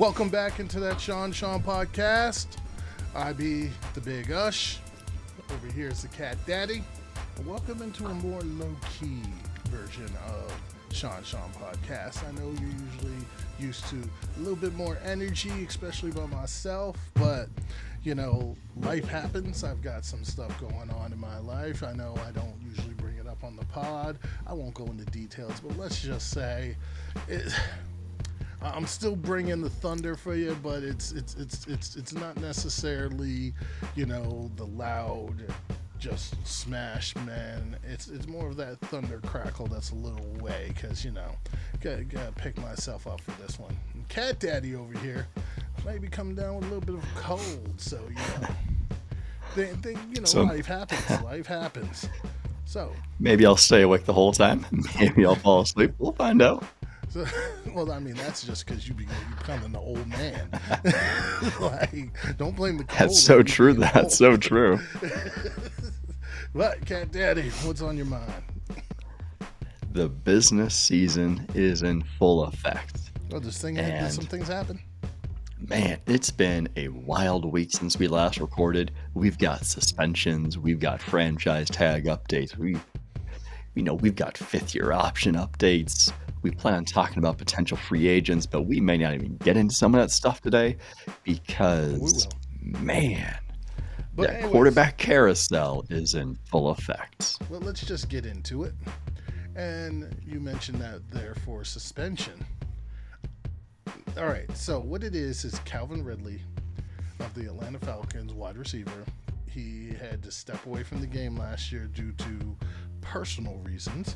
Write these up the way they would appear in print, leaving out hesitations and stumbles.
Welcome back into that Sean podcast. I be the Big Ush. Over here is the Cat Daddy. Welcome into a more low-key version of Sean podcast. I know you're usually used to a little bit more energy, especially by myself, but you know, life happens. I've got some stuff going on in my life. I know I don't usually bring it up on the pod. I won't go into details, but let's just say I'm still bringing the thunder for you, but it's not necessarily, you know, the loud just smash, man. It's more of that thunder crackle that's a little way, because, you know, gotta pick myself up for this one. And Cat Daddy over here maybe coming down with a little bit of a cold, so, you know, life happens. So maybe I'll stay awake the whole time. Maybe I'll fall asleep. We'll find out. So, well, I mean, that's just because you're becoming an old man. Like, don't blame the cold. That's so true. That's so true. But, Cat Daddy, what's on your mind? The business season is in full effect. Oh, did some things happen? Man, it's been a wild week since we last recorded. We've got suspensions. We've got franchise tag updates. We've got fifth-year option updates. We plan on talking about potential free agents, but we may not even get into some of that stuff today because, man, quarterback carousel is in full effect. Well, let's just get into it. And you mentioned that there for suspension. All right, so what it is Calvin Ridley of the Atlanta Falcons, wide receiver. He had to step away from the game last year due to personal reasons.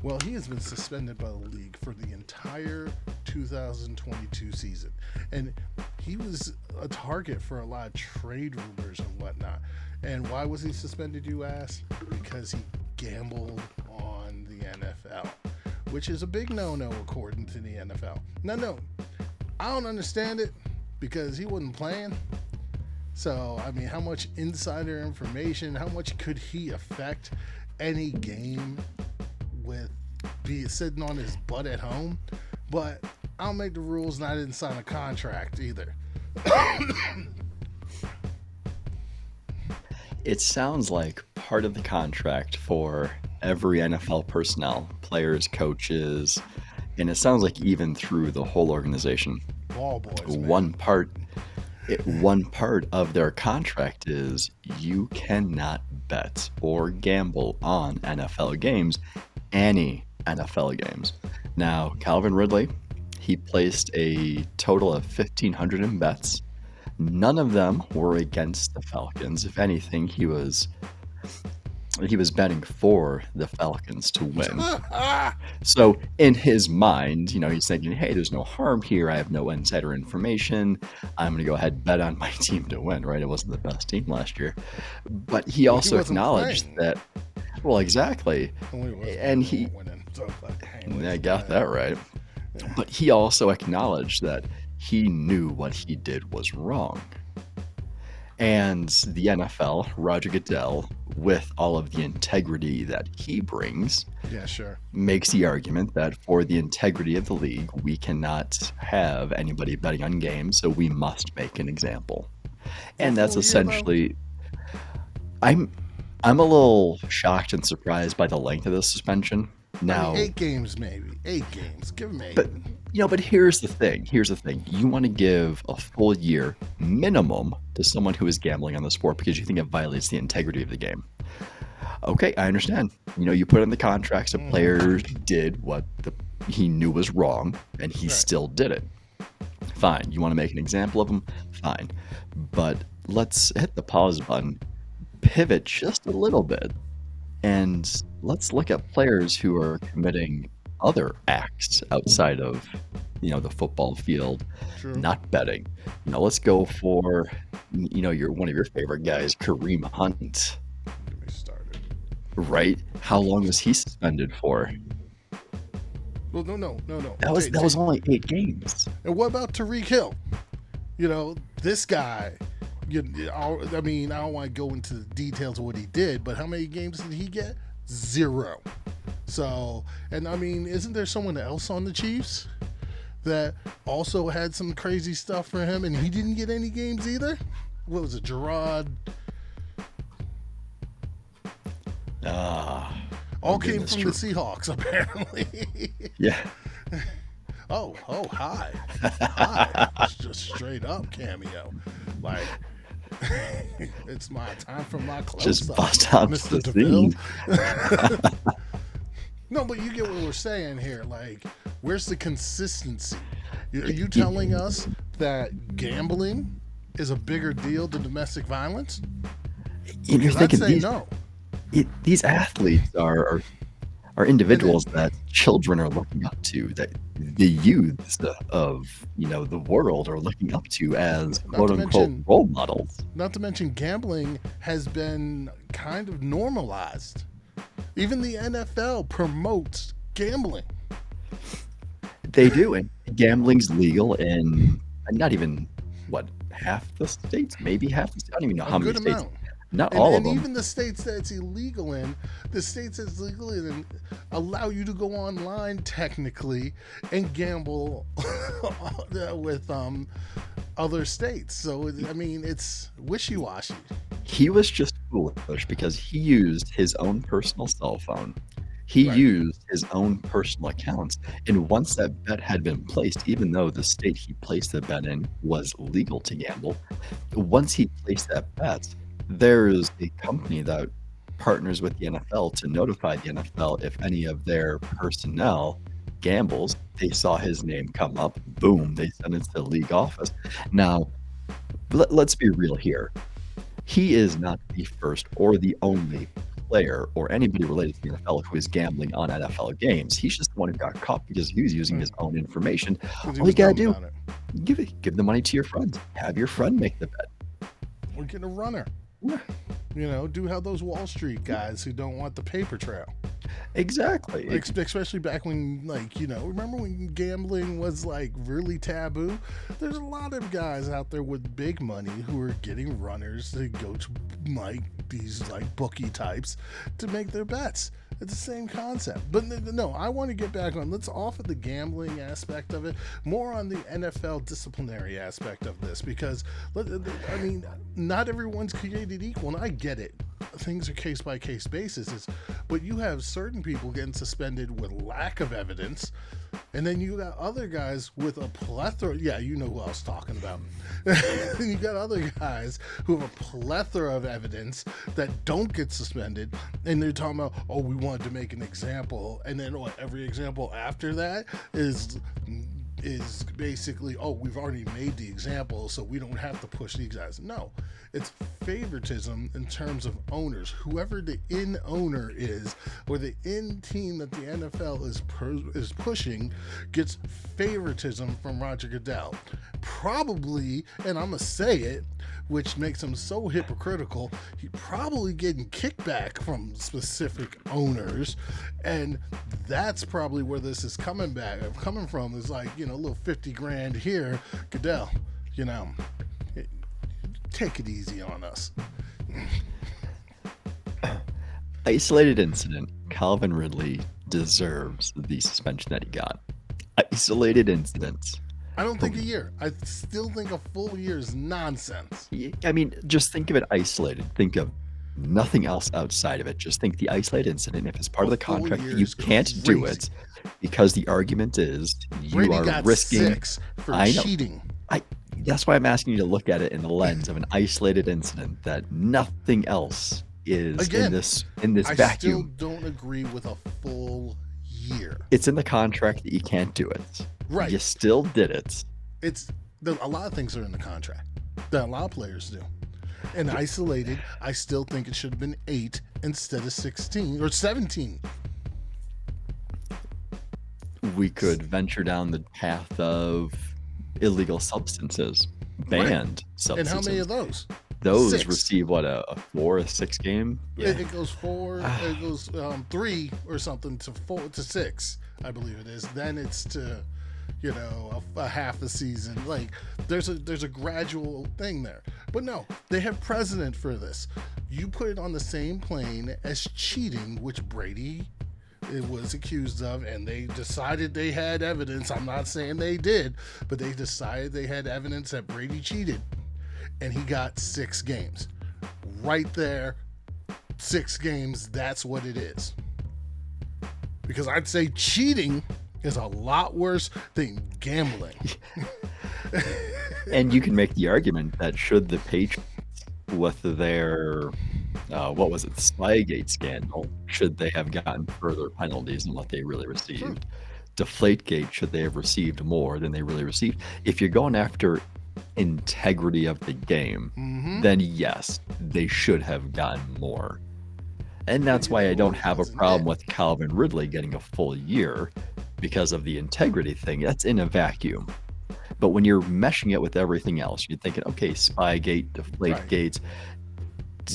Well, he has been suspended by the league for the entire 2022 season. And he was a target for a lot of trade rumors and whatnot. And why was he suspended, you ask? Because he gambled on the NFL, which is a big no-no according to the NFL. No, I don't understand it because he wasn't playing. So, I mean, how much insider information, how much could he affect any game with sitting on his butt at home? But I don't make the rules and I didn't sign a contract either. It sounds like part of the contract for every NFL personnel, players, coaches, and it sounds like even through the whole organization. Ball boys, man. One part of their contract is you cannot bet or gamble on NFL games, any NFL games. Now, Calvin Ridley, he placed a total of 1,500 in bets. None of them were against the Falcons. If anything, he was betting for the Falcons to win. So in his mind, he's thinking, hey, there's no harm here. I have no insider information. I'm going to go ahead and bet on my team to win, right? It wasn't the best team last year. But he also acknowledged that, well, exactly. And he, I got that right. But he also acknowledged that he knew what he did was wrong. And the NFL, Roger Goodell, with all of the integrity that he brings, makes the argument that for the integrity of the league, we cannot have anybody betting on games, so we must make an example. And that's essentially, I'm a little shocked and surprised by the length of the suspension. Now, 8 games, maybe 8 games. Give him 8. But here's the thing. You want to give a full year minimum to someone who is gambling on the sport because you think it violates the integrity of the game. Okay, I understand. You put in the contracts that players did what he knew was wrong, and he still did it. Fine. You want to make an example of him? Fine. But let's hit the pause button, pivot just a little bit, and let's look at players who are committing other acts outside of, the football field, not betting. Let's go for, you're one of your favorite guys, Kareem Hunt. Get me started. Right? How long was he suspended for? Well, no. That was only 8 games. And what about Tyreek Hill? This guy. I don't want to go into the details of what he did, but how many games did he get? 0. So, and I mean, isn't there someone else on the Chiefs that also had some crazy stuff for him, and he didn't get any games either? What was it, Gerard? All came from the Seahawks, apparently. Yeah. Hi. Hi. Just straight up cameo. Like, it's my time for my close-up. Just bust out Mr. the DeVille. scene. No, but you get what we're saying here. Like, where's the consistency? Are you telling us that gambling is a bigger deal than domestic violence? And you're thinking no. These athletes are individuals that children are looking up to, that the youths of the world are looking up to as quote unquote role models. Not to mention gambling has been kind of normalized. Even the NFL promotes gambling. They do, and gambling's legal in not even half the states, maybe half the states. I don't even know how many states. Not all of them. And even the states that it's illegal in, the states that's legal in allow you to go online technically and gamble with other states. So it's wishy-washy. He was just foolish because he used his own personal cell phone. He used his own personal accounts. And once that bet had been placed, even though the state he placed the bet in was legal to gamble, once he placed that bet, there's a company that partners with the NFL to notify the NFL if any of their personnel gambles. They saw his name come up, boom, they send it to the league office. Now, let's be real here. He is not the first or the only player or anybody related to the NFL who is gambling on NFL games. He's just the one who got caught because he was using his own information. All you gotta do, give the money to your friend. Have your friend make the bet. Or get a runner. Do how those Wall Street guys who don't want the paper trail. Exactly. Especially back when, remember when gambling was really taboo? There's a lot of guys out there with big money who are getting runners to go to these bookie types to make their bets. It's the same concept. But no, I want to get back on. Let's off of the gambling aspect of it, more on the NFL disciplinary aspect of this, because, not everyone's created equal, and I get it. Things are case-by-case basis, but you have certain people getting suspended with lack of evidence, and then you got other guys with a plethora. Yeah, you know who I was talking about. And you got other guys who have a plethora of evidence that don't get suspended, and they're talking about, we wanted to make an example, and then every example after that is basically, we've already made the example, so we don't have to push these guys. No, it's favoritism in terms of owners. Whoever the in owner is, or the in team that the NFL is pushing, gets favoritism from Roger Goodell. Probably, and I'm going to say it, which makes him so hypocritical, he probably getting kickback from specific owners, and that's probably where this is coming from, is a little 50 grand here. Goodell, take it easy on us. Isolated incident. Calvin Ridley deserves the suspension that he got. Isolated incidents. I don't think a year. I still think a full year is nonsense. Just think of it isolated. Think of nothing else outside of it. Just think the isolated incident. If it's part of the contract, you can't do it because the argument is you are risking 6 for cheating. That's why I'm asking you to look at it in the lens of an isolated incident, that nothing else is in this vacuum. I still don't agree with a full year. It's in the contract that you can't do it. Right. You still did it. A lot of things are in the contract that a lot of players do. And isolated, I still think it should have been 8 instead of 16 or 17. We could venture down the path of illegal substances, banned substances. And how many of those? Those 6. Receive a 4 or 6 game? Yeah. It goes 4, it goes 3 or something to 4 to 6, I believe it is. Then it's to a half a season. There's a gradual thing there. But no, they have precedent for this. You put it on the same plane as cheating, which Brady it was accused of, and they decided they had evidence. I'm not saying they did, but they decided they had evidence that Brady cheated, and he got 6 games. Right there, 6 games, that's what it is. Because I'd say cheating is a lot worse than gambling. And you can make the argument that should the Patriots, with their what was it, Spygate scandal, should they have gotten further penalties than what they really received? Sure. Deflategate, should they have received more than they really received? If you're going after integrity of the game, then yes, they should have gotten more. And that's why I don't have a problem with Calvin Ridley getting a full year, because of the integrity thing. That's in a vacuum. But when you're meshing it with everything else, you're thinking, okay, Spygate, Deflategate,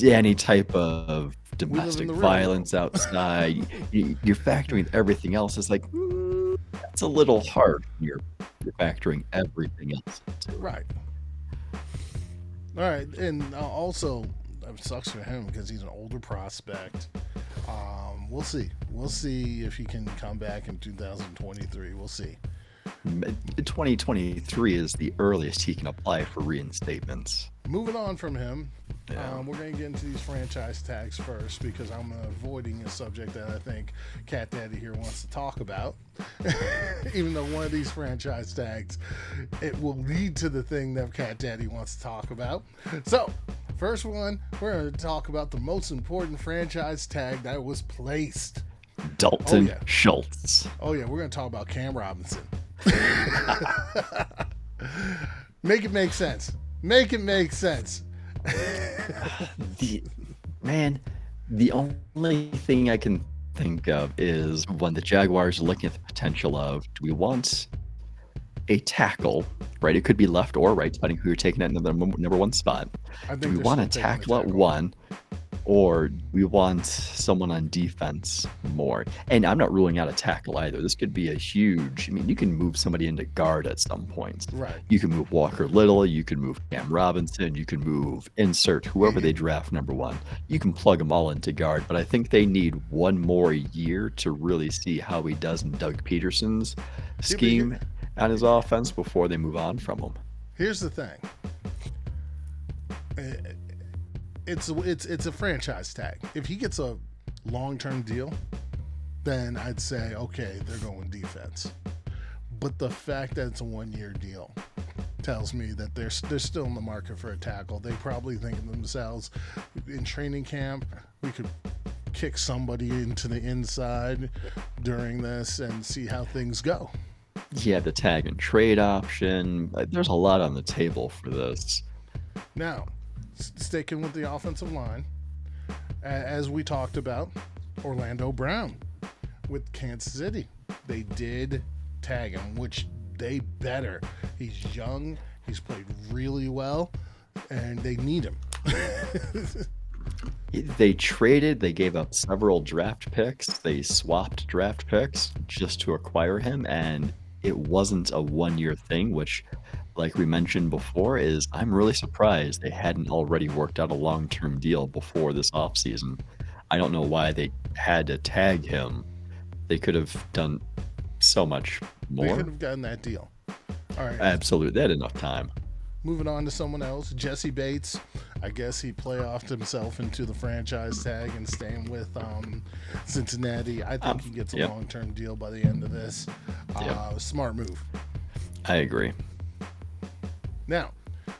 any type of domestic violence outside, you're factoring everything else. It's like, that's a little hard when you're factoring everything else into it. Right. All right. And also, it sucks for him because he's an older prospect. We'll see. We'll see if he can come back in 2023. We'll see. 2023 is the earliest he can apply for reinstatements. Moving on from him, we're going to get into these franchise tags first, because I'm avoiding a subject that I think Cat Daddy here wants to talk about. Even though one of these franchise tags, it will lead to the thing that Cat Daddy wants to talk about. So, first one, we're going to talk about the most important franchise tag that was placed. Dalton Schultz. Oh yeah, we're going to talk about Cam Robinson. Make it make sense. Make it make sense. The only thing I can think of is when the Jaguars are looking at the potential of, do we want a tackle, right? It could be left or right, depending who you're taking at the number 1 spot. Do we want a tackle at 1, or do we want someone on defense more? And I'm not ruling out a tackle either. This could be a huge, you can move somebody into guard at some point. Right. You can move Walker Little, you can move Cam Robinson, you can move insert whoever they draft number 1. You can plug them all into guard, but I think they need 1 more year to really see how he does in Doug Peterson's scheme on his offense before they move on from him. Here's the thing. It's a franchise tag. If he gets a long-term deal, then I'd say, okay, they're going defense. But the fact that it's a 1-year deal tells me that they're still in the market for a tackle. They probably think to themselves, in training camp, we could kick somebody into the inside during this and see how things go. Yeah, the tag and trade option. There's a lot on the table for this. Now, sticking with the offensive line, as we talked about, Orlando Brown with Kansas City. They did tag him, which they better. He's young, he's played really well, and they need him. They traded, they gave up several draft picks, they swapped draft picks just to acquire him, and it wasn't a 1-year thing, which, like we mentioned before, is I'm really surprised they hadn't already worked out a long-term deal before this offseason. I don't know why they had to tag him. They could have done so much more. They could have gotten that deal. All right. Absolutely. They had enough time. Moving on to someone else, Jesse Bates. I guess he playoffed himself into the franchise tag and staying with Cincinnati. I think he gets a long-term deal by the end of this. Smart move. I agree. Now,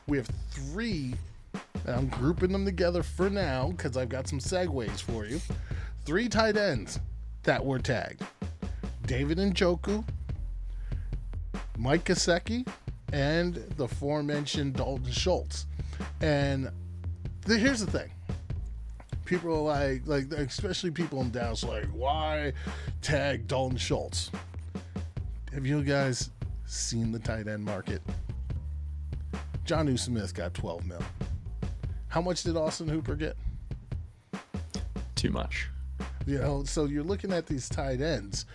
we have 3, and I'm grouping them together for now because I've got some segues for you. 3 tight ends that were tagged. David Njoku, Mike Gesicki, and the aforementioned Dalton Schultz. And here's the thing. People are like, especially people in Dallas, like, why tag Dalton Schultz? Have you guys seen the tight end market? Jonnu Smith got $12 million. How much did Austin Hooper get? Too much. So you're looking at these tight ends,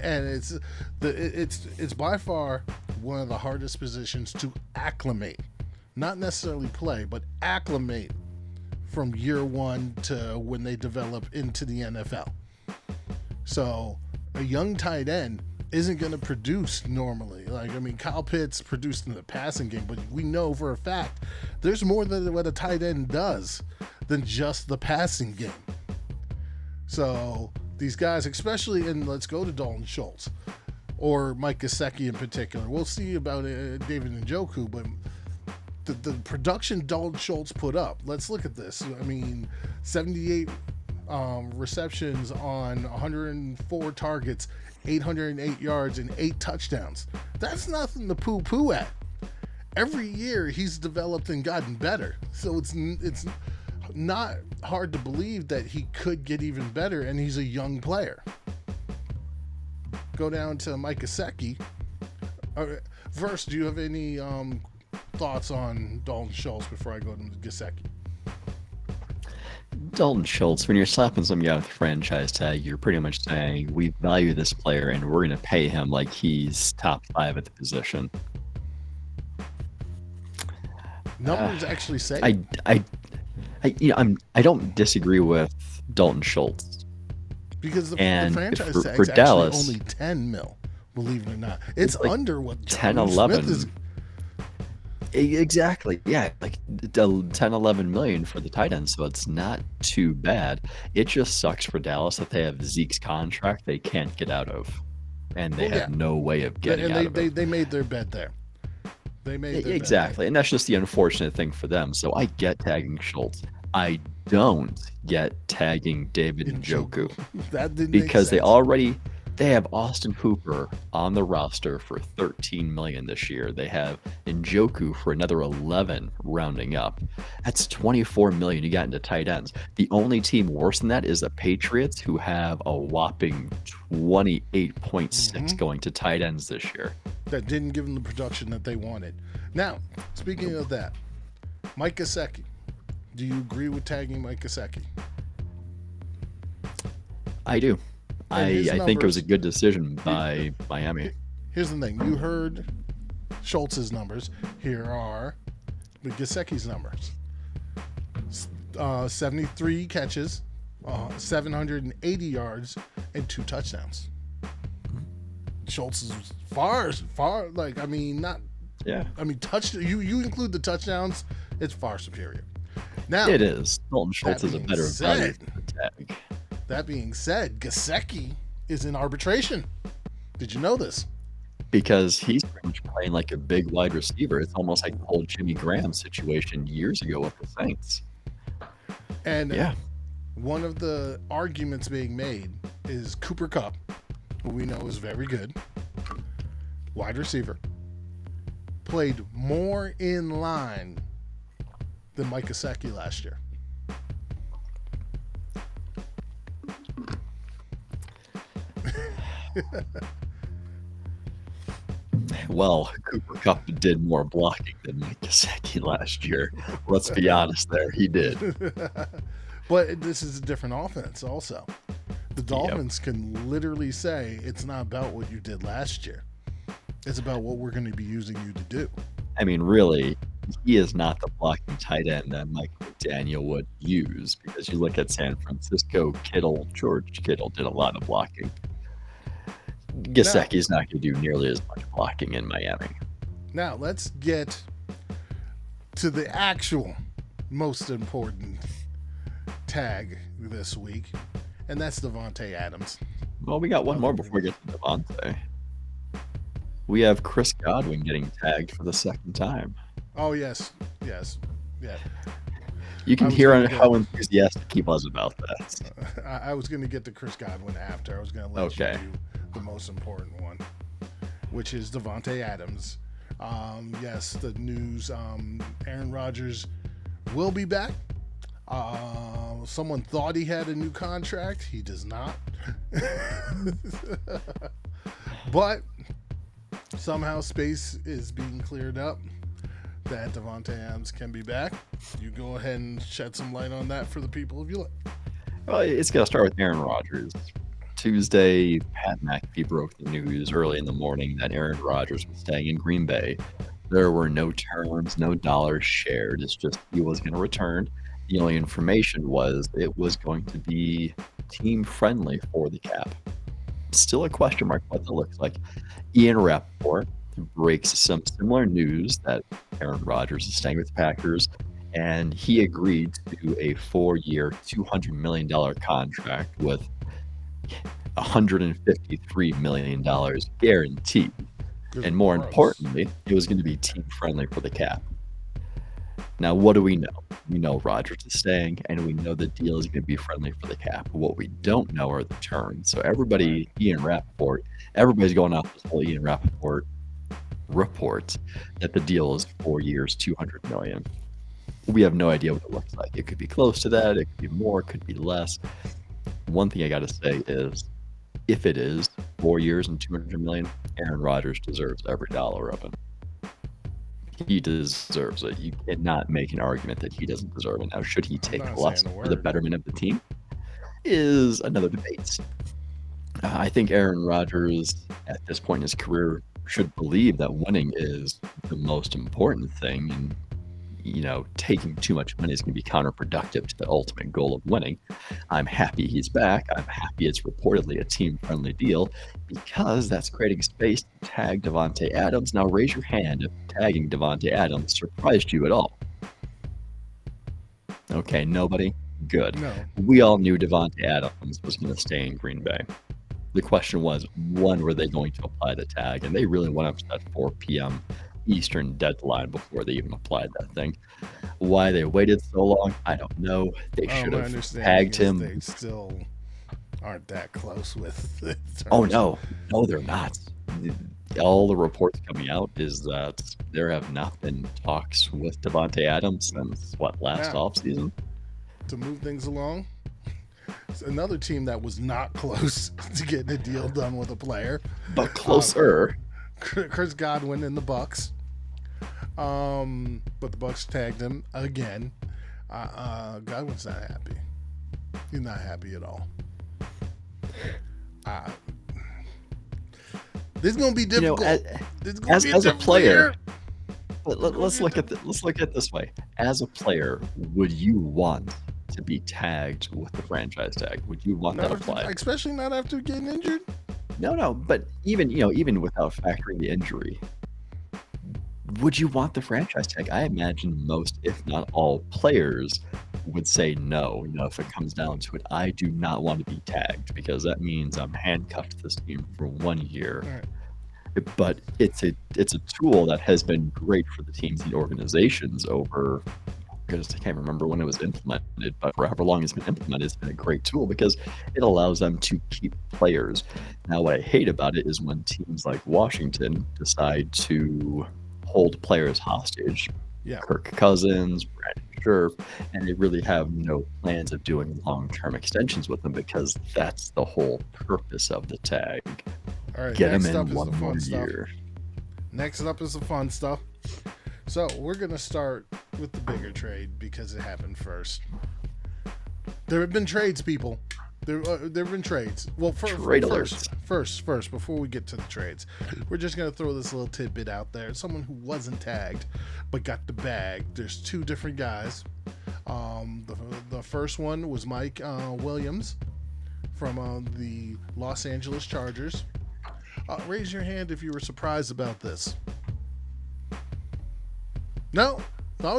and it's by far one of the hardest positions to acclimate. Not necessarily play, but acclimate from year 1 to when they develop into the NFL. So a young tight end isn't going to produce normally. Like, I mean, Kyle Pitts produced in the passing game, but we know for a fact there's more than what a tight end does than just the passing game. So these guys, especially, and let's go to Dalton Schultz or Mike Gesicki in particular. We'll see about David Njoku, but the production Dalton Schultz put up, let's look at this. I mean, 78 receptions on 104 targets, 808 yards, and 8 touchdowns. That's nothing to poo-poo at. Every year he's developed and gotten better. So it's not hard to believe that he could get even better, and he's a young player. Go down to Mike Gesicki. First, do you have any thoughts on Dalton Schultz before I go to Gesicki? Dalton Schultz, when you're slapping some guy with a franchise tag, you're pretty much saying, we value this player and we're going to pay him like he's top 5 at the position. Numbers actually say I don't disagree with Dalton Schultz. Because the franchise tag for is Dallas, actually only 10 mil, believe it or not. It's like under what 10, Jonnu 11. Smith is. Exactly. Yeah, like 10, 11 million for the tight end, so it's not too bad. It just sucks for Dallas that they have Zeke's contract they can't get out of, and they have no way of getting out of it. They made their bed there. They made their exactly, and that's just the unfortunate thing for them. So I get tagging Schultz. I don't get tagging David Njoku. That didn't because make sense. They have Austin Hooper on the roster for $13 million this year. They have Njoku for another 11, rounding up. That's $24 million you got into tight ends. The only team worse than that is the Patriots, who have a whopping 28.6 going to tight ends this year. That didn't give them the production that they wanted. Now, speaking of that, Mike Gesicki. Do you agree with tagging Mike Gesicki? I do. I think it was a good decision by Miami. Here's the thing. You heard Schultz's numbers. Here are the Gesicki's numbers. 73 catches, 780 yards, and 2 touchdowns. Schultz is far, like, I mean, not... Yeah. I mean, you include the touchdowns, it's far superior. Now, it is. Dalton Schultz is a better value for the tag. That being said, Gesicki is in arbitration. Did you know this? Because he's pretty much playing like a big wide receiver. It's almost like the whole Jimmy Graham situation years ago with the Saints. And one of the arguments being made is Cooper Kupp, who we know is very good, wide receiver, played more in line than Mike Gesicki last year. Well, Cooper Kupp did more blocking than Mike Gesicki last year. Let's be honest there. He did. But this is a different offense also. The Dolphins can literally say it's not about what you did last year. It's about what we're going to be using you to do. I mean, really, he is not the blocking tight end that Mike McDaniel would use, because you look at San Francisco, George Kittle did a lot of blocking. Gesicki is not going to do nearly as much blocking in Miami. Now, let's get to the actual most important tag this week, and that's Davante Adams. Well, we got one more before we get to Davante. We have Chris Godwin getting tagged for the second time. Oh, yes. You can hear how enthusiastic he was about that. I was going to get to Chris Godwin after. I was going to let you do the most important one, which is Davante Adams. Yes, the news, Aaron Rodgers will be back. Someone thought he had a new contract. He does not. But somehow space is being cleared up that Davante Adams can be back. You go ahead and shed some light on that for the people if you like. Well, it's going to start with Aaron Rodgers. Tuesday, Pat McAfee broke the news early in the morning that Aaron Rodgers was staying in Green Bay. There were no terms, no dollars shared. It's just he was going to return. The only information was it was going to be team friendly for the cap. still a question mark what that looks like. Ian Rappaport breaks some similar news that Aaron Rodgers is staying with the Packers, and he agreed to a 4-year, $200 million contract with $153 million guaranteed. And more importantly, it was going to be team-friendly for the cap. Now, what do we know? We know Rodgers is staying, and we know the deal is going to be friendly for the cap. What we don't know are the terms. So everybody's going off this whole Ian Rappaport report that the deal is 4 years, $200 million. We have no idea what it looks like. It could be close to that. It could be more. It could be less. One thing I got to say is, if it is 4 years and $200 million, Aaron Rodgers deserves every dollar of it. He deserves it. You cannot make an argument that he doesn't deserve it. Now, should he take less for the betterment of the team is another debate. I think Aaron Rodgers, at this point in his career, should believe that winning is the most important thing. And, taking too much money is going to be counterproductive to the ultimate goal of winning. I'm happy he's back. I'm happy it's reportedly a team-friendly deal because that's creating space to tag Davante Adams. Now, raise your hand if tagging Davante Adams surprised you at all. Okay, nobody? Good. No. We all knew Davante Adams was going to stay in Green Bay. The question was, when were they going to apply the tag? And they really went up to that 4 p.m. Eastern deadline before they even applied that thing. Why they waited so long, I don't know. They should have tagged him. They still aren't that close with the terms. Oh, no, they're not. All the reports coming out is that there have not been talks with Davante Adams since, last offseason? To move things along, it's another team that was not close to getting a deal done with a player. But closer. Chris Godwin and the Bucks. But the Bucks tagged him again. Godwin's not happy. He's not happy at all. This is gonna be difficult. As a player, let's look at it this way. As a player, would you want to be tagged with the franchise tag? Would you want that applied? Especially not after getting injured. No. But even without factoring the injury, would you want the franchise tag? I imagine most, if not all, players would say no. If it comes down to it, I do not want to be tagged because that means I'm handcuffed to this team for 1 year. Right. But it's a tool that has been great for the teams and organizations over. I can't remember when it was implemented, but for however long it's been implemented, it's been a great tool because it allows them to keep players. Now, what I hate about it is when teams like Washington decide to hold players hostage. Yeah. Kirk Cousins, Brandon Scherf, and they really have no plans of doing long-term extensions with them because that's the whole purpose of the tag. All right, get them in 1 more year. Next up is the fun stuff. So we're going to start with the bigger trade because it happened first. There have been trades, people. There have been trades. Well, first, before we get to the trades, we're just going to throw this little tidbit out there. Someone who wasn't tagged but got the bag. There's 2 different guys. The first one was Mike Williams from the Los Angeles Chargers. Raise your hand if you were surprised about this. No,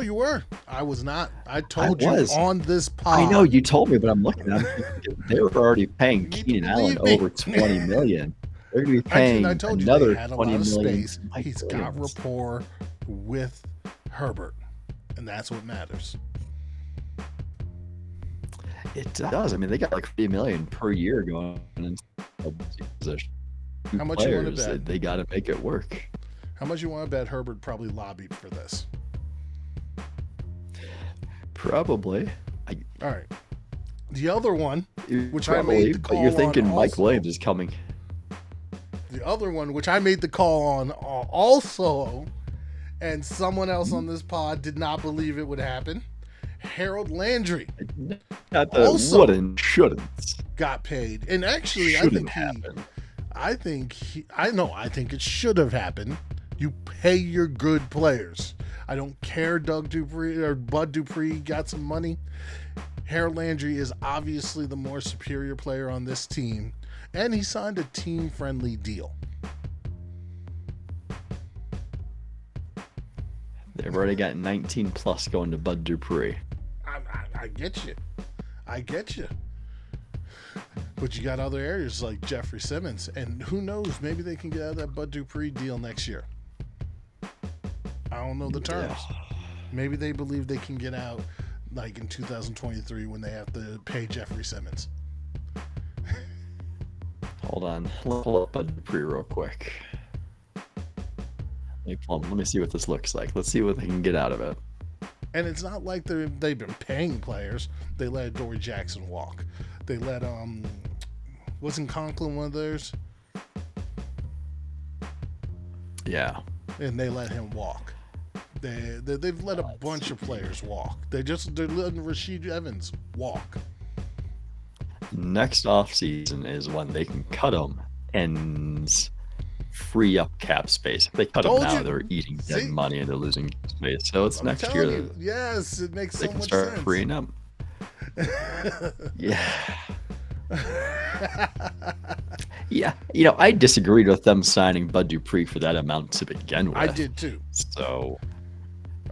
you were. I was not. I told you on this pod. I know you told me, but I'm looking at it. They were already paying Keenan Allen over $20 million. They're going to be paying another $20 million. He's got rapport with Herbert, and that's what matters. It does. I mean, they got like $50 million per year going into position. How much you want to bet? They got to make it work. How much you want to bet Herbert probably lobbied for this? Probably. All right. The other one, which probably, I made the call on, but you're thinking Mike Williams is coming. The other one, which I made the call on also, and someone else on this pod did not believe it would happen. Harold Landry. Not the would and shouldn't. Got paid. And actually, I think it should have happened. You pay your good players. I don't care Bud Dupree got some money. Harold Landry is obviously the more superior player on this team, and he signed a team-friendly deal. They've already got 19 plus going to Bud Dupree. I get you. I get you. But you got other areas like Jeffrey Simmons, and who knows, maybe they can get out of that Bud Dupree deal next year. I don't know the terms. Yeah. Maybe they believe they can get out like in 2023 when they have to pay Jeffrey Simmons. Hold on. Let's pull up Bud Dupree real quick. Let me see what this looks like. Let's see what they can get out of it. And it's not like they've been paying players. They let Dory Jackson walk. They let wasn't Conklin one of theirs? Yeah. And they let him walk. They've let a bunch of players walk. They're letting Rasheed Evans walk. Next offseason is when they can cut him and free up cap space. If they cut them now, they're eating dead money and they're losing space. So it's next year. Yes, it makes so much sense. They can start freeing up. Yeah. Yeah. You know, I disagreed with them signing Bud Dupree for that amount to begin with. I did too. So.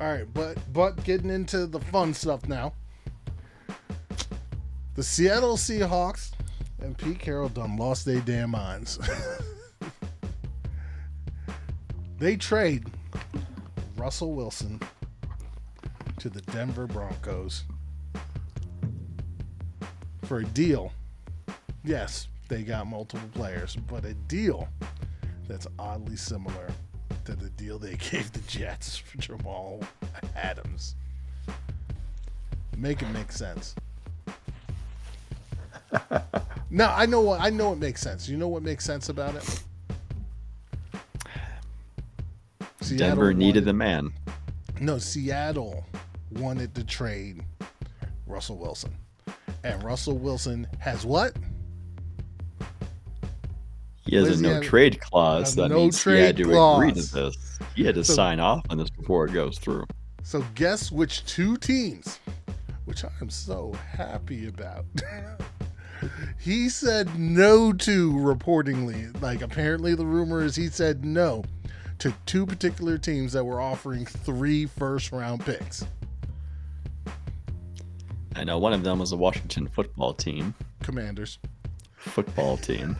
All right, but getting into the fun stuff now. The Seattle Seahawks and Pete Carroll done lost their damn minds. They trade Russell Wilson to the Denver Broncos for a deal. Yes, they got multiple players, but a deal that's oddly similar to the deal they gave the Jets for Jamal Adams. Make it make sense. Now, I know it makes sense. You know what makes sense about it? Denver needed the man. No, Seattle wanted to trade Russell Wilson. And Russell Wilson has what? He has a no-trade clause. That means he had to agree to this. He had to sign off on this before it goes through. So guess which two teams, which I am so happy about, he said no to, reportedly. Like, apparently the rumor is he said no to two particular teams that were offering 3 first-round picks. I know one of them was the Washington football team. Commanders. Football team.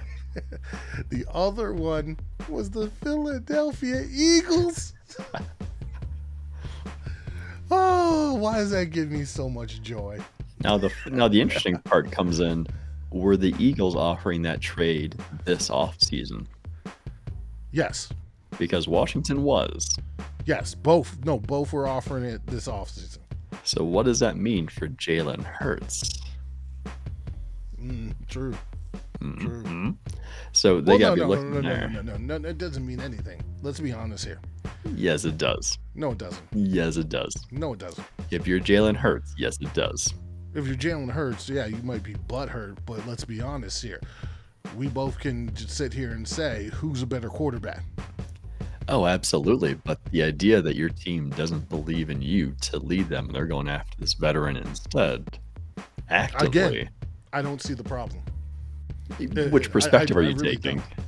The other one was the Philadelphia Eagles. Oh, why does that give me so much joy? Now the interesting part comes in. Were the Eagles offering that trade this offseason? Yes. Because Washington was. Yes, both were offering it this offseason. So what does that mean for Jalen Hurts? True. Mm-hmm. True. So they got to be looking there. No, it doesn't mean anything. Let's be honest here. Yes, it does. No, it doesn't. Yes, it does. No, it doesn't. If you're Jalen Hurts, yes, it does. If you're Jalen Hurts, yeah, you might be butthurt, but let's be honest here. We both can just sit here and say who's a better quarterback. Oh, absolutely. But the idea that your team doesn't believe in you to lead them, they're going after this veteran instead. Actively. Again, I don't see the problem. Which perspective are you really taking? Don't.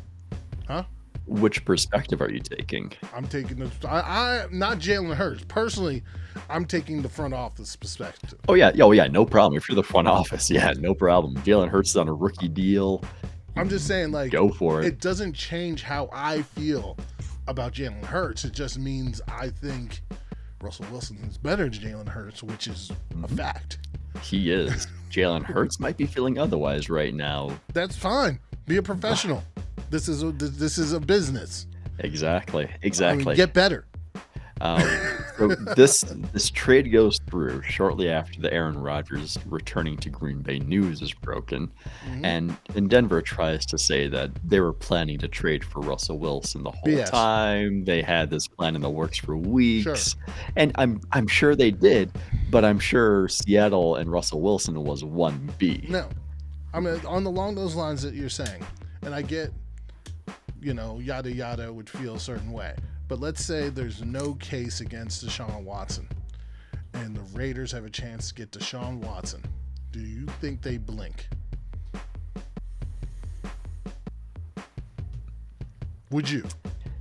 Huh? Which perspective are you taking? I'm taking I'm not Jalen Hurts. Personally, I'm taking the front office perspective. Oh yeah, no problem. If you're the front office, yeah, no problem. Jalen Hurts is on a rookie deal. I'm just saying, like, go for it. It doesn't change how I feel about Jalen Hurts. It just means I think Russell Wilson is better than Jalen Hurts, which is a fact. He is. Jalen Hurts might be feeling otherwise right now. That's fine. Be a professional. This is a business. Exactly. I mean, get better. So this trade goes through shortly after the Aaron Rodgers returning to Green Bay news is broken, and Denver tries to say that they were planning to trade for Russell Wilson the whole time. They had this plan in the works for weeks, and I'm sure they did, but I'm sure Seattle and Russell Wilson was 1B. No, I mean along those lines that you're saying, and I get, yada yada would feel a certain way. But let's say there's no case against Deshaun Watson, and the Raiders have a chance to get Deshaun Watson. Do you think they blink? Would you?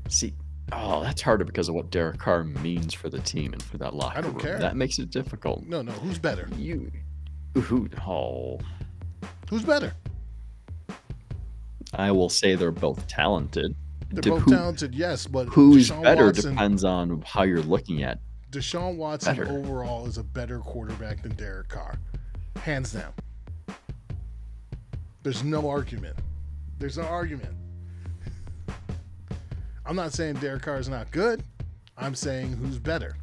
See, that's harder because of what Derek Carr means for the team and for that locker I don't room. care. That makes it difficult. No. Who's better? Who's better? I will say they're both talented. They're both talented, yes, but who's Deshaun better Watson, depends on how you're looking at. Deshaun Watson overall is a better quarterback than Derek Carr, hands down. There's no argument. I'm not saying Derek Carr is not good. I'm saying who's better.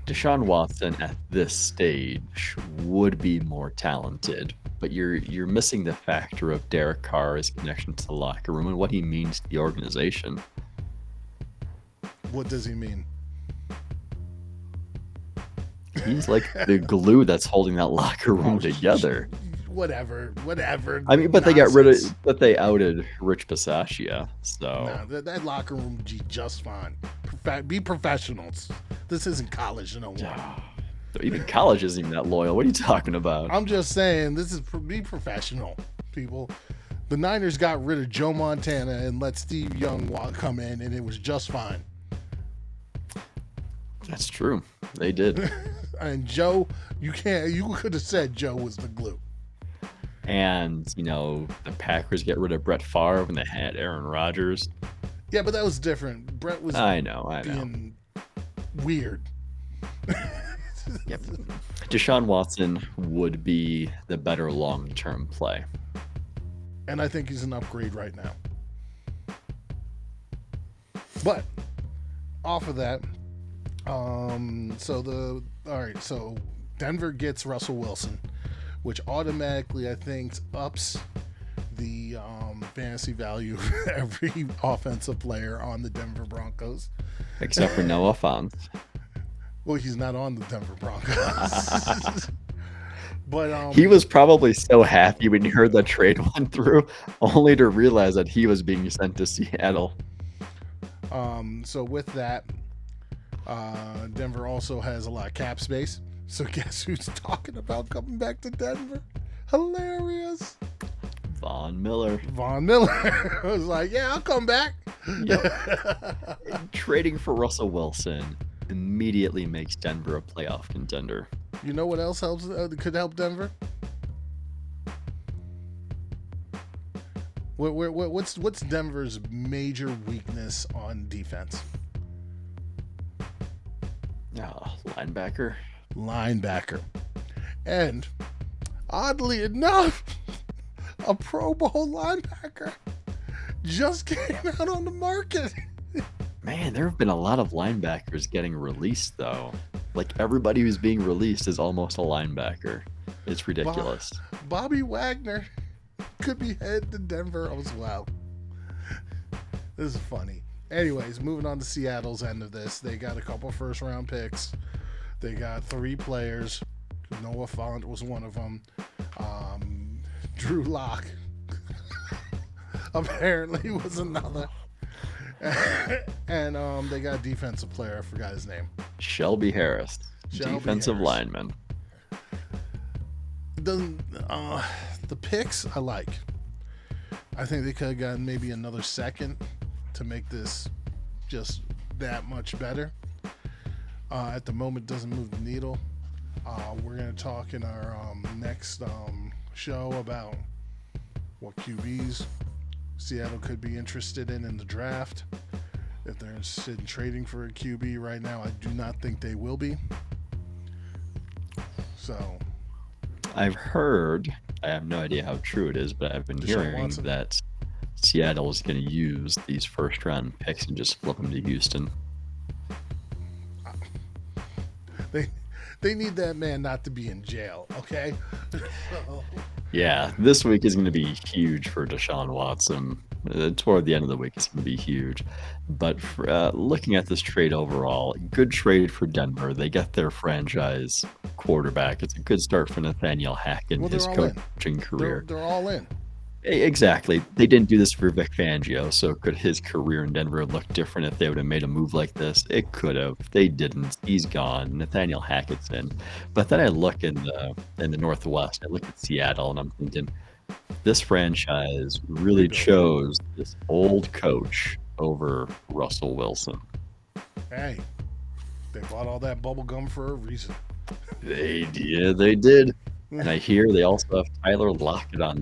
Deshaun Watson at this stage would be more talented, but you're missing the factor of Derek Carr's connection to the locker room and what he means to the organization. What does he mean? He's like the glue that's holding that locker room together. Whatever. I mean, but they outed Rich Bisaccia, so that locker room just fine. Be professionals. This isn't college, even college isn't even that loyal. What are you talking about? I'm just saying, be professional, people. The Niners got rid of Joe Montana and let Steve Young come in, and it was just fine. That's true. They did. And Joe, you could have said Joe was the glue. And, the Packers get rid of Brett Favre when they had Aaron Rodgers. Yeah, but that was different. Brett was I know. being weird. Yep. Deshaun Watson would be the better long-term play. And I think he's an upgrade right now. But off of that, so Denver gets Russell Wilson, which automatically I think ups the fantasy value of every offensive player on the Denver Broncos. Except for Noah Fant. Well, he's not on the Denver Broncos. But he was probably so happy when he heard that trade went through, only to realize that he was being sent to Seattle. So with that, Denver also has a lot of cap space. So guess who's talking about coming back to Denver? Hilarious. Von Miller. I was like, yeah, I'll come back. Yep. Trading for Russell Wilson immediately makes Denver a playoff contender. You know what else could help Denver? What's Denver's major weakness on defense? Linebacker. And oddly enough, a Pro Bowl linebacker just came out on the market. Man, there have been a lot of linebackers getting released, though. Like, everybody who's being released is almost a linebacker. It's ridiculous. Bobby Wagner could be headed to Denver as well. This is funny. Anyways, moving on to Seattle's end of this. They got a couple first-round picks. They got 3 players. Noah Fant was one of them. Drew Lock apparently was another. And they got a defensive player. I forgot his name. Shelby Harris. Defensive lineman. The picks I like. I think they could have gotten maybe another second to make this just that much better. At the moment, doesn't move the needle. We're going to talk in our next show about what QBs Seattle could be interested in the draft. If they're interested in trading for a QB right now, I do not think they will be. So, I've heard, I have no idea how true it is, but I've been hearing that Seattle is going to use these first-round picks and just flip them to Houston. They need that man not to be in jail, okay? Yeah, this week is going to be huge for Deshaun Watson. Toward the end of the week, it's going to be huge. But for, looking at this trade overall, good trade for Denver. They get their franchise quarterback. It's a good start for Nathaniel Hackett in his coaching career. They're all in. Exactly. They didn't do this for Vic Fangio, so could his career in Denver look different if they would have made a move like this? It could have. They didn't. He's gone. Nathaniel Hackett's in. But then I look in the Northwest. I look at Seattle, and I'm thinking, this franchise really chose this old coach over Russell Wilson. Hey, they bought all that bubble gum for a reason. They did. And I hear they also have Tyler Lockett on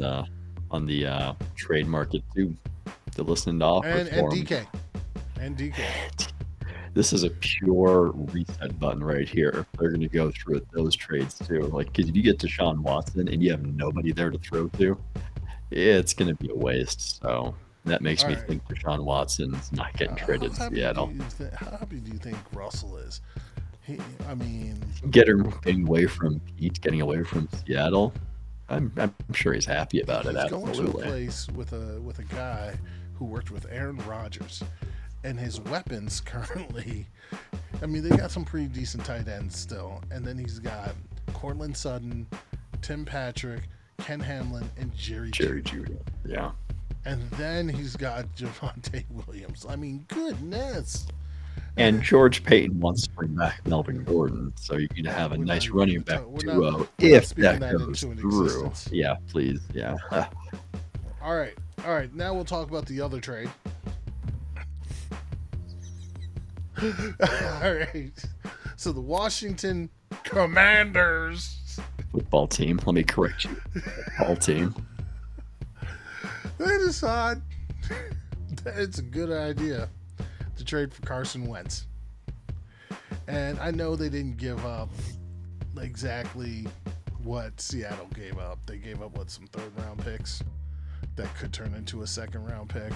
the trade market too. They're listening to offers and DK. And DK. This is a pure reset button right here. They're going to go through those trades too. Like, because if you get Deshaun Watson and you have nobody there to throw to, it's going to be a waste. So that makes me think Deshaun Watson's not getting traded to Seattle. How happy do you think Russell is? Getting away from Pete, getting away from Seattle. I'm sure he's happy about it. He's absolutely. going to a place with a guy who worked with Aaron Rodgers, and his weapons currently. I mean, they got some pretty decent tight ends still, and then he's got Cortland Sutton, Tim Patrick, Ken Hamlin, and Jerry Jeudy. Yeah. And then he's got Javonte Williams. I mean, goodness. And George Payton wants to bring back Melvin Gordon, so you can have a nice running back duo if that goes through. Yeah, please. Yeah. All right. Now we'll talk about the other trade. All right. So the Washington Commanders football team. Let me correct you. Football team. They decide that it's a good idea to trade for Carson Wentz. And I know they didn't give up exactly what Seattle gave up. They gave up, some third-round picks that could turn into a second-round pick.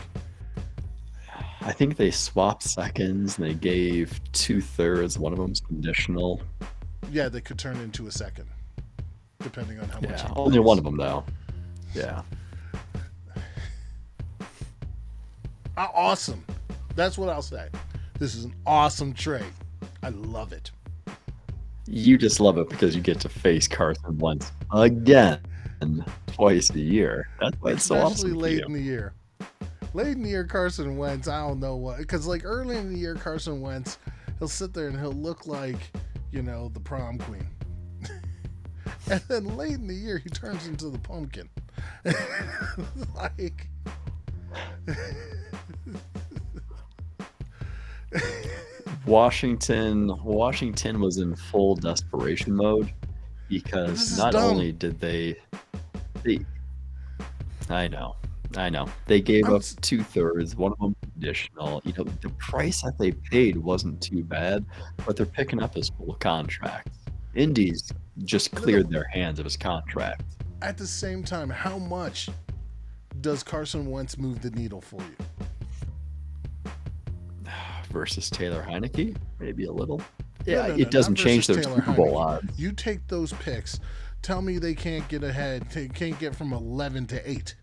I think they swapped seconds, and they gave 2/3. One of them's conditional. Yeah, they could turn into a second, depending on how much. Yeah, only one of them, though. Yeah. Awesome. That's what I'll say. This is an awesome trade. I love it. You just love it because you get to face Carson Wentz again twice a year. That's why it's so awesome. Especially late in the year. Late in the year, Carson Wentz, I don't know what. Because, early in the year, Carson Wentz, he'll sit there and he'll look like, the prom queen. And then late in the year, he turns into the pumpkin. Washington was in full desperation mode because not only did they I know they gave up 2/3, one of them conditional. The price that they paid wasn't too bad, but they're picking up his full contract. Indy's just cleared their hands of his contract. At the same time, how much does Carson Wentz move the needle for you? Versus Taylor Heineke, maybe a little. Yeah, it doesn't change their Super Bowl odds. You take those picks. Tell me they can't get ahead. They can't get from 11 to 8.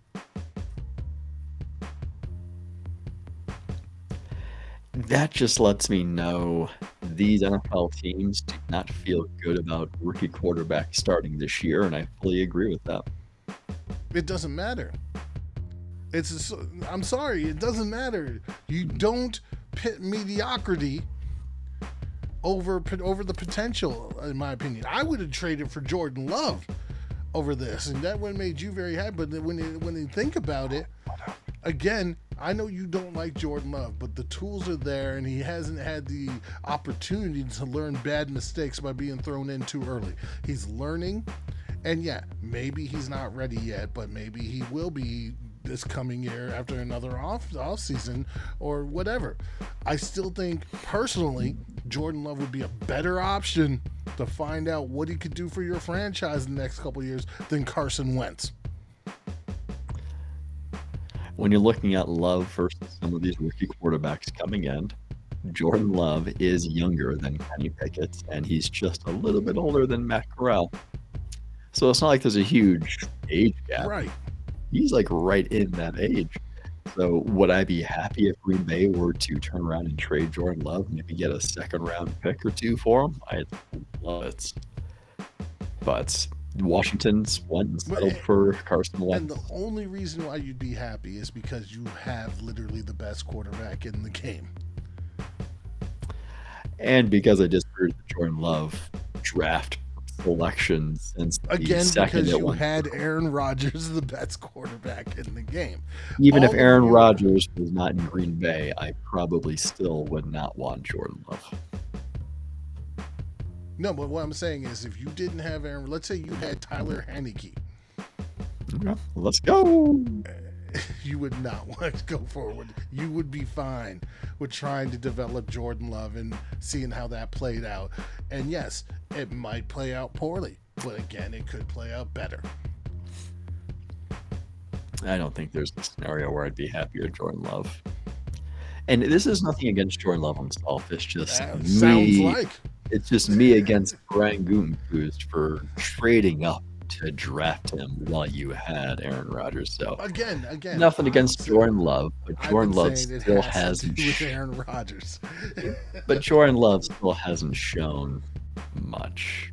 That just lets me know these NFL teams do not feel good about rookie quarterbacks starting this year, and I fully agree with that. It doesn't matter. I'm sorry, it doesn't matter. You don't pit mediocrity over the potential, in my opinion. I would have traded for Jordan Love over this, and that would have made you very happy. But when you think about it, again, I know you don't like Jordan Love, but the tools are there, and he hasn't had the opportunity to learn bad mistakes by being thrown in too early. He's learning, and yeah, maybe he's not ready yet, but maybe he will be this coming year after another off season or whatever. I still think personally Jordan Love would be a better option to find out what he could do for your franchise in the next couple of years than Carson Wentz. When you're looking at Love versus some of these rookie quarterbacks coming in, Jordan Love is younger than Kenny Pickett, and he's just a little bit older than Matt Corral. So it's not like there's a huge age gap. Right. He's right in that age. So would I be happy if Green Bay were to turn around and trade Jordan Love, maybe get a second round pick or two for him? I'd love it. But Washington's went and But- settled for Carson And Wentz. the only reason why you'd be happy is because you have literally the best quarterback in the game. And because I disagreed with the Jordan Love draft selection since the Again, second because it you went. had Aaron Rodgers, the best quarterback in the game. Even if all of Aaron you- Rodgers was not in Green Bay, I probably still would not want Jordan Love. No, but what I'm saying is, if you didn't have Aaron, let's say you had Tyler Heineke, Okay, let's go. you would not want to go forward. You would be fine with trying to develop Jordan Love and seeing how that played out. And yes, it might play out poorly, but again, it could play out better. I don't think there's a scenario where I'd be happier with Jordan Love. And this is nothing against Jordan Love himself. It's just That me. sounds like. It's just me against Brian Gutekunst for trading up to draft him while you had Aaron Rodgers. So Again, nothing against I've Jordan Love, but I've Jordan been Love saying it still has to hasn't. do with Aaron Rodgers. But Jordan Love still hasn't shown much.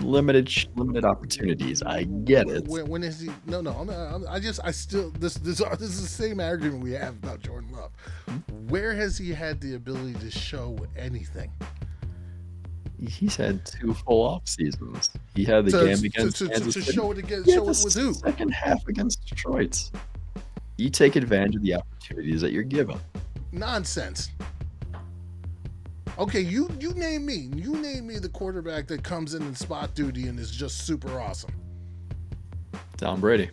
Limited opportunities. I get it. When is he? No. I still. This is the same argument we have about Jordan Love. Where has he had the ability to show anything? He's had 2 full off seasons. He had the game against Kansas to City. show it against. Yeah, Show it the with who? second half against Detroit. You take advantage of the opportunities that you're given. Nonsense. Okay, you name me. You name me the quarterback that comes in spot duty and is just super awesome. Tom Brady.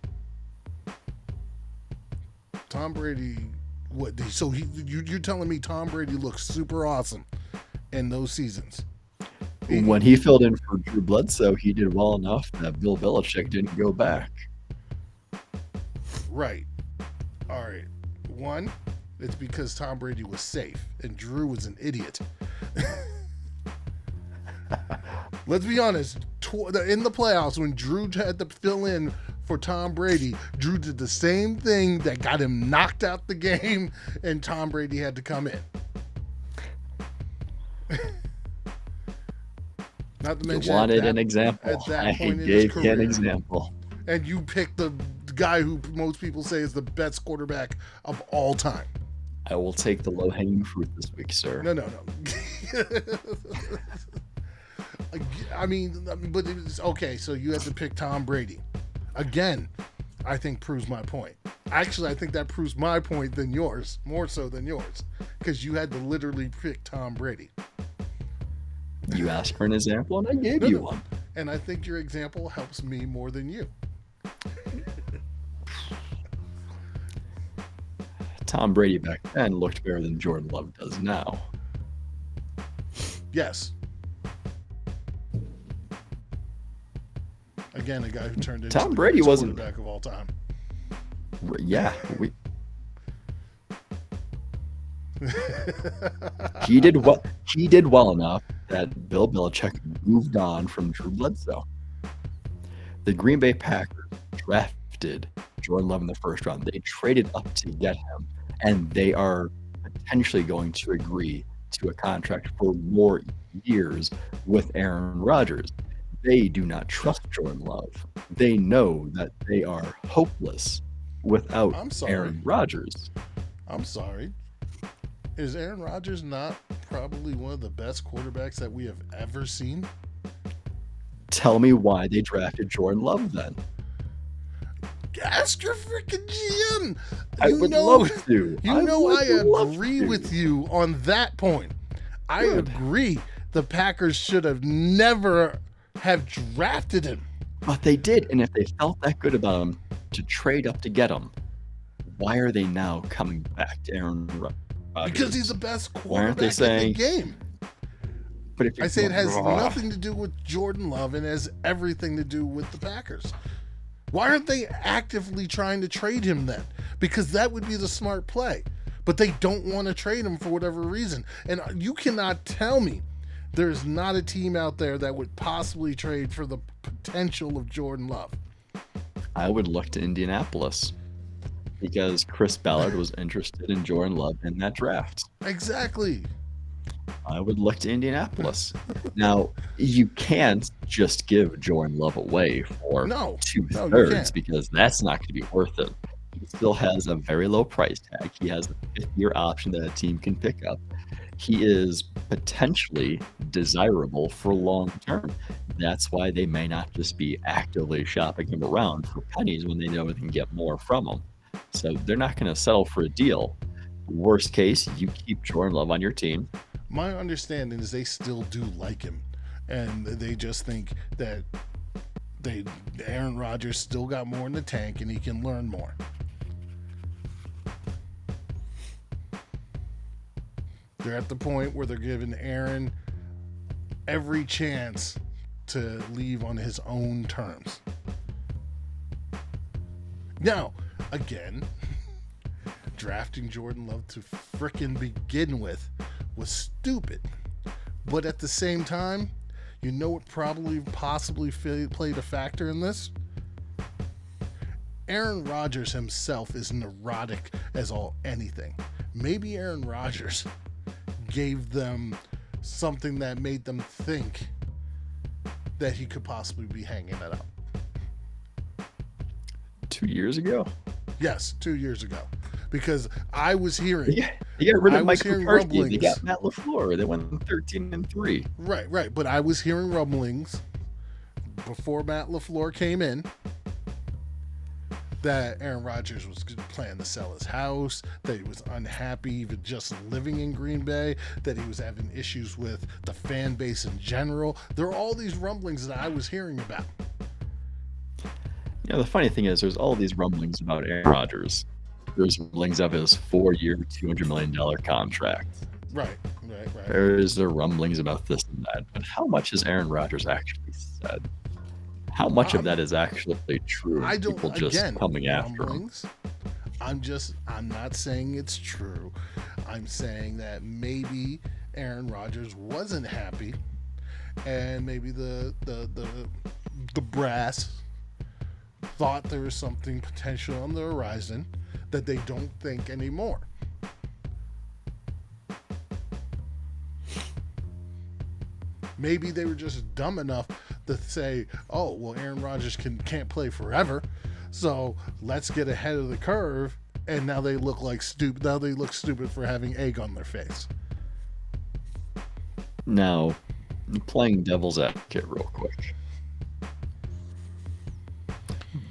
Tom Brady. What? So you're telling me Tom Brady looks super awesome in those seasons? When he filled in for Drew Bledsoe, he did well enough that Bill Belichick didn't go back. Right. All right. One, it's because Tom Brady was safe and Drew was an idiot. Let's be honest. In the playoffs, when Drew had to fill in for Tom Brady, Drew did the same thing that got him knocked out the game, and Tom Brady had to come in. Not to You mention, wanted an example. at that I point in his gave you an career. example. And you picked the guy who most people say is the best quarterback of all time. I will take the low-hanging fruit this week, sir. No. I mean, but it's okay. So you had to pick Tom Brady. Again, I think proves my point. Actually, I think that proves my point than yours, more so than yours, because you had to literally pick Tom Brady. You asked for an example, and I gave No, you no. one. And I think your example helps me more than you. Tom Brady back then looked better than Jordan Love does now. Yes. Again, a guy who turned into Tom the Brady greatest wasn't- quarterback of all time. Yeah, he did well. He did well enough that Bill Belichick moved on from Drew Bledsoe. The Green Bay Packers drafted Jordan Love in the first round. They traded up to get him, and they are potentially going to agree to a contract for more years with Aaron Rodgers. They do not trust Jordan Love. They know that they are hopeless without I'm sorry. Aaron Rodgers. I'm sorry. Is Aaron Rodgers not probably one of the best quarterbacks that we have ever seen? Tell me why they drafted Jordan Love then. Ask your freaking GM. I would love to. You know I would love agree to. with you on that point. I Good. agree. The Packers should have never have drafted him. But they did, and if they felt that good about him to trade up to get him, why are they now coming back to Aaron Rodgers? Because he's the best Why aren't they quarterback in the saying- game. But if I say it has Ugh. nothing to do with Jordan Love and has everything to do with the Packers. Why aren't they actively trying to trade him then? Because that would be the smart play. But they don't want to trade him for whatever reason. And you cannot tell me there's not a team out there that would possibly trade for the potential of Jordan Love. I would look to Indianapolis because Chris Ballard was interested in Jordan Love in that draft. Exactly. I would look to Indianapolis. Now, you can't just give Jordan Love away for No, you 2/3 can't. because that's not going to be worth it. He still has a very low price tag. He has a 5th-year option that a team can pick up. He is potentially desirable for long term. That's why they may not just be actively shopping him around for pennies when they know they can get more from him. So they're not going to settle for a deal. Worst case, you keep Jordan Love on your team. My understanding is they still do like him, and they just think that Aaron Rodgers still got more in the tank and he can learn more. They're at the point where they're giving Aaron every chance to leave on his own terms. Now, again, drafting Jordan Love to frickin' begin with was stupid. But at the same time, you know what possibly played a factor in this? Aaron Rodgers himself is neurotic as all anything. Maybe Aaron Rodgers gave them something that made them think that he could possibly be hanging it up. 2 years ago? Yes, 2 years ago. Because I was hearing... They got rid of Mike McCarthy. Rumblings. They got Matt LaFleur. They went 13-3. Right. But I was hearing rumblings before Matt LaFleur came in that Aaron Rodgers was planning to sell his house, that he was unhappy even just living in Green Bay, that he was having issues with the fan base in general. There are all these rumblings that I was hearing about. The funny thing is there's all these rumblings about Aaron Rodgers. There's rumblings of his 4-year, $200 million contract. Right. There's the rumblings about this and that. But how much has Aaron Rodgers actually said? How much of that is actually true? I don't. People just again, coming after rumblings. him. I'm not saying it's true. I'm saying that maybe Aaron Rodgers wasn't happy, and maybe the brass thought there was something potential on the horizon that they don't think anymore. Maybe they were just dumb enough to say, "Oh, well, Aaron Rodgers can't play forever, so let's get ahead of the curve." And now they look like stupid. Now they look stupid for having egg on their face. Now, playing devil's advocate real quick.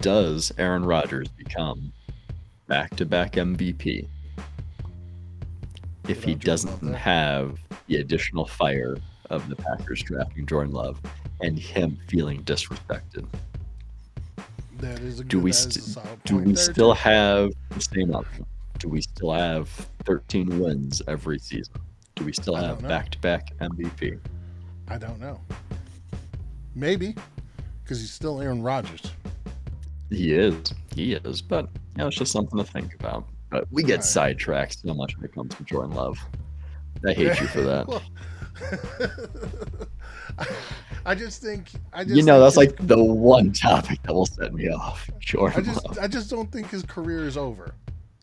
Does Aaron Rodgers become back-to-back MVP if he doesn't have the additional fire of the Packers drafting Jordan Love and him feeling disrespected? That is a Do we still have the same option? Do we still have 13 wins every season? Do we still have back-to-back MVP? I don't know. Maybe, because he's still Aaron Rodgers. He is, but it's just something to think about. But we get sidetracked so much when it comes to Jordan Love. I hate you for that. Well, I just think that's like the one topic that will set me off. Jordan Love. I just don't think his career is over.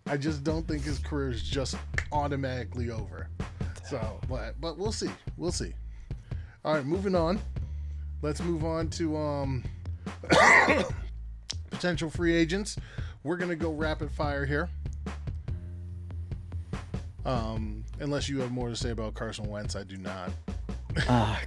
I just don't think his career is just automatically over. So, but we'll see. We'll see. All right, moving on. Let's move on to potential free agents. We're gonna go rapid fire here. Unless you have more to say about Carson Wentz, I do not.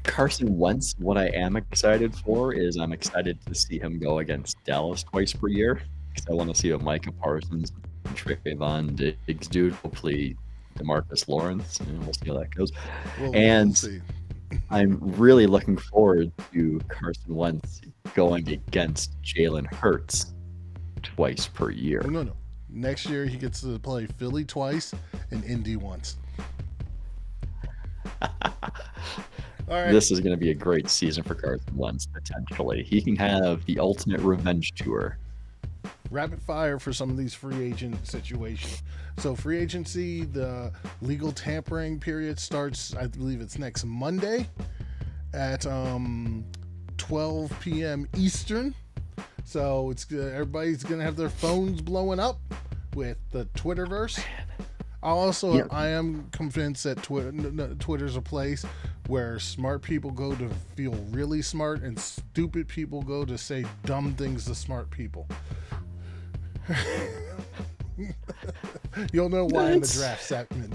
Carson Wentz, what I am excited for is I'm excited to see him go against Dallas twice per year because I want to see what Micah Parsons and Trayvon Diggs do. Hopefully, DeMarcus Lawrence, and we'll see how that goes. We'll see. I'm really looking forward to Carson Wentz going against Jalen Hurts twice per year. No. Next year, he gets to play Philly twice and Indy once. All right. This is going to be a great season for Carson Wentz, potentially. He can have the ultimate revenge tour. Rapid fire for some of these free agent situations. So free agency, the legal tampering period starts, I believe it's next Monday at 12 p.m. Eastern. So everybody's going to have their phones blowing up with the Twitterverse. You know, I am convinced that Twitter's a place where smart people go to feel really smart and stupid people go to say dumb things to smart people. You'll know why in the it's draft segment.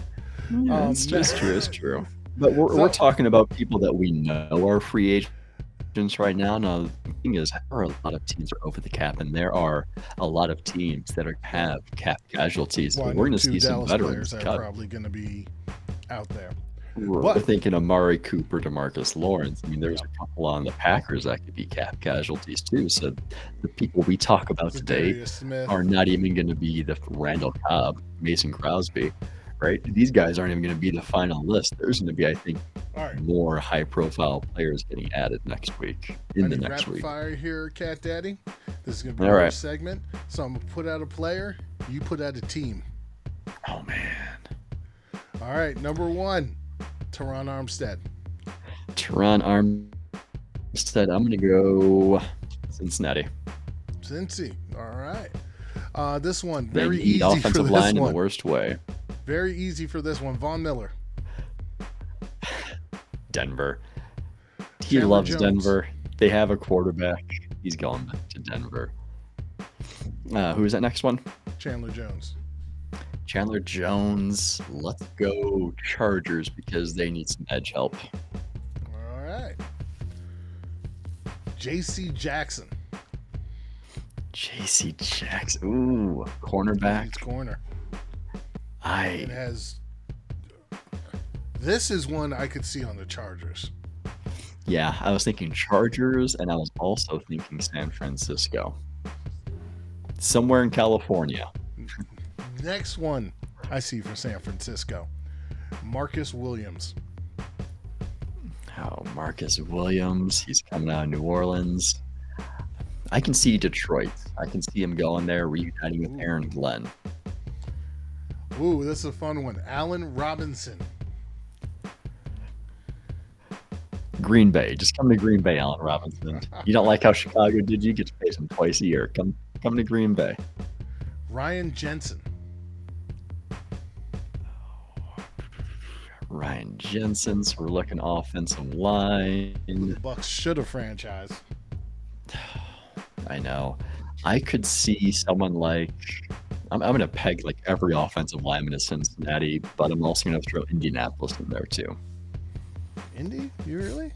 yeah, it's Ne- just true. It's true. But we're so, talking about people that we know are free agents right now. Now, the thing is, there are a lot of teams that are over the cap, and there are a lot of teams that have cap casualties. well, So I we're know going to two see some Dallas players veterans that are cut. probably going to be out there. We're But, thinking Amari Cooper, DeMarcus Lawrence. I mean, there's yep, a couple on the Packers that could be cap casualties too. So the people we talk about today Zadarius Smith. are not even going to be the Randall Cobb, Mason Crosby, right? These guys aren't even going to be the final list. There's going to be, I think, All right. more high-profile players getting added next week. In the Ready next rapid week. fire here, Cat Daddy. This is going to be All your right. segment. So I'm going to put out a player. You put out a team. Oh man, All right. Number 1, Teron Armstead. Teron Armstead. I'm going to go Cincinnati. Cincy. All right. This one, They very need easy for offensive this line in one. the worst way. Very easy for this one. Von Miller. Denver. He Chandler loves Jones. Denver. They have a quarterback. He's going back to Denver. Who's that next one? Chandler Jones. Chandler Jones. Let's go Chargers because they need some edge help. All right. J.C. Jackson. J.C. Jackson. Ooh, cornerback. He's corner. It has. This is one I could see on the Chargers. Yeah, I was thinking Chargers, and I was also thinking San Francisco. Somewhere in California. Next one I see for San Francisco. Marcus Williams. Oh, Marcus Williams. He's coming out of New Orleans. I can see Detroit. I can see him going there, reuniting with Aaron Glenn. Ooh, this is a fun one. Allen Robinson. Green Bay. Just come to Green Bay, Allen Robinson. You don't like how Chicago did you? Get to pay him twice a year. Come to Green Bay. Ryan Jensen. Ryan Jensen. So we're looking offensive line. The Bucks should have franchised. I know. I could see someone like I'm going to peg like every offensive lineman to Cincinnati, but I'm also going to throw Indianapolis in there too. Indy? You really?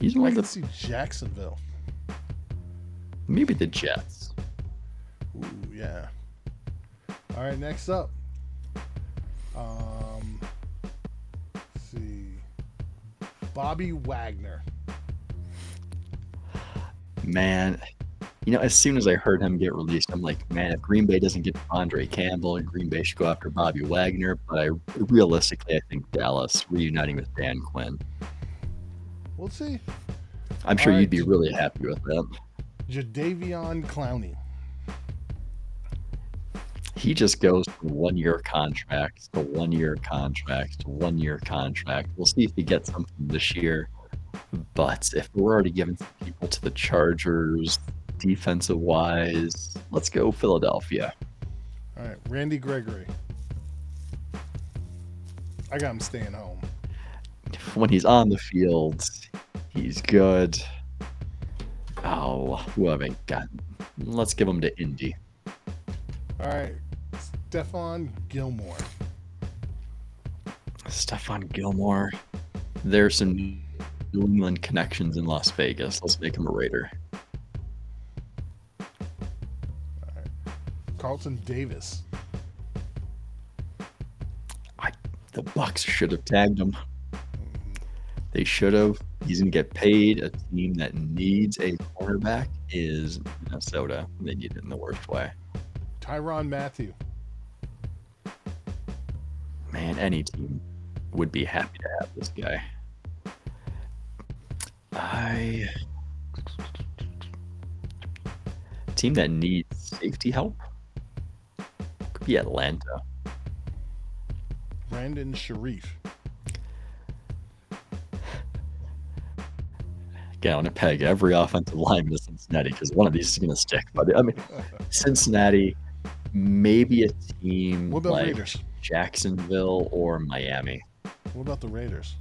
He's I one can of the see Jacksonville. maybe the Jets. Ooh, yeah. All right, next up. Let's see. Bobby Wagner. Man, as soon as I heard him get released, I'm like, man, if Green Bay doesn't get Andre Campbell, Green Bay should go after Bobby Wagner. But realistically, I think Dallas reuniting with Dan Quinn. We'll see. I'm sure All you'd right. be really happy with that. Jadeveon Clowney. He just goes from 1 year contract to 1 year contract to 1 year contract. We'll see if he gets something this year. But if we're already giving some people to the Chargers, defensive wise, let's go Philadelphia. All right, Randy Gregory. I got him staying home. When he's on the field, he's good. Oh, who have I got? Let's give him to Indy. All right, Stephon Gilmore. Stephon Gilmore. There's some New England connections in Las Vegas. Let's make him a Raider. Carlton Davis. The Bucks should have tagged him. They should have. He's going to get paid. A team that needs a cornerback is Minnesota. They need it in the worst way. Tyrann Mathieu. Man, any team would be happy to have this guy. Team that needs safety help could be Atlanta. Brandon Sharif. Again, I want to peg every offensive lineman to Cincinnati because one of these is going to stick. But I mean, Cincinnati, Maybe a team What about like Raiders? Jacksonville or Miami. What about the Raiders?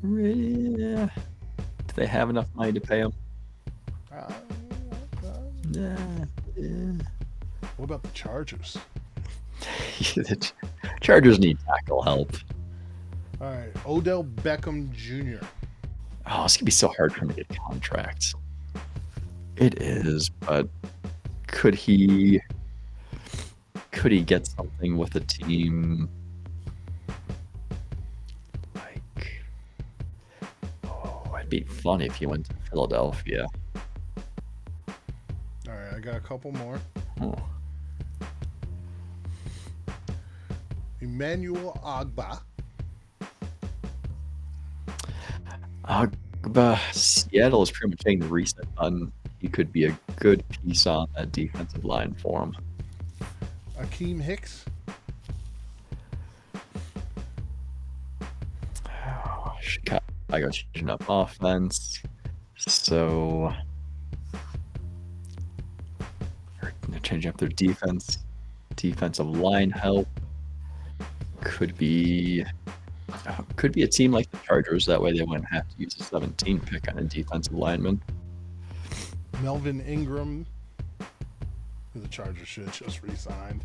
Yeah. Do they have enough money to pay him? Uh, Yeah. what about the Chargers? The Chargers need tackle help. All right, Odell Beckham Jr. Oh, it's gonna be so hard for him to get contracts. It is, but could he get something with a team like? Oh, it'd be funny if he went to Philadelphia. All right, I got a couple more. Oh. Emmanuel Agba. Seattle is pretty much hitting the reset button. He could be a good piece on that defensive line for him. Akeem Hicks. Chicago changing up offense, so they're changing up their defense. Defensive line help could be a team like the Chargers. That way they wouldn't have to use a 17 pick on a defensive lineman. Melvin Ingram, who the Chargers should have just re-signed.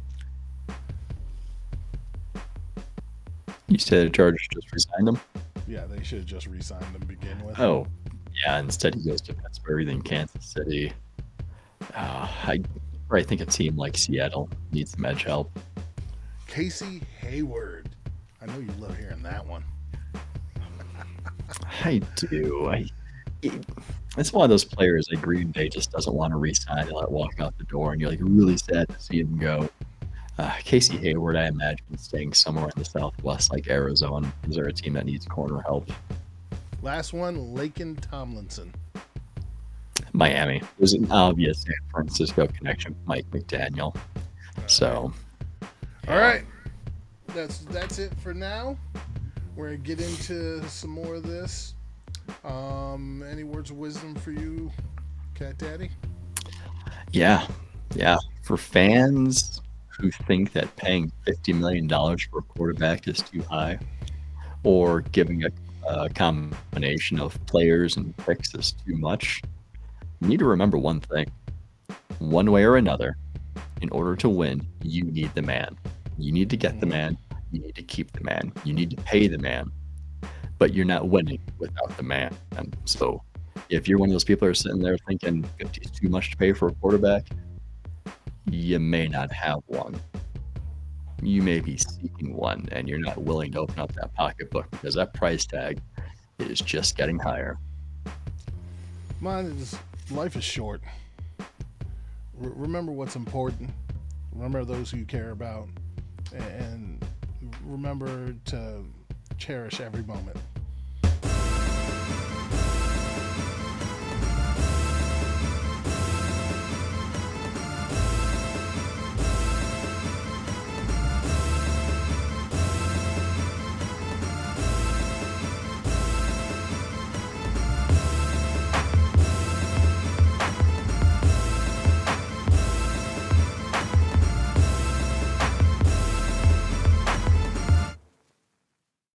You said the Chargers just resigned him? Yeah, they should have just re-signed him to begin with. Oh, yeah. Instead, he goes to Pittsburgh, then Kansas City. I think a team like Seattle needs some edge help. Casey Hayward. I know you love hearing that one. I do. It's one of those players that Green Bay just doesn't want to re-sign and let walk out the door, and you're like really sad to see him go. Casey Hayward, I imagine, staying somewhere in the Southwest, like Arizona. Is there a team that needs corner help? Last one, Laken Tomlinson. Miami. There's an obvious San Francisco connection with Mike McDaniel. So, all right, that's it for now. We're gonna get into some more of this. Any words of wisdom for you, Cat Daddy? Yeah. For fans who think that paying $50 million for a quarterback is too high, or giving a combination of players and picks is too much, you need to remember one thing. One way or another, in order to win, you need the man. You need to get the man. You need to keep the man. You need to pay the man. But you're not winning without the man. And so if you're one of those people who are sitting there thinking 50 is too much to pay for a quarterback, you may not have one. You may be seeking one, and you're not willing to open up that pocketbook because that price tag is just getting higher. Mine is, life is short. Remember what's important. Remember those who you care about. And remember to cherish every moment.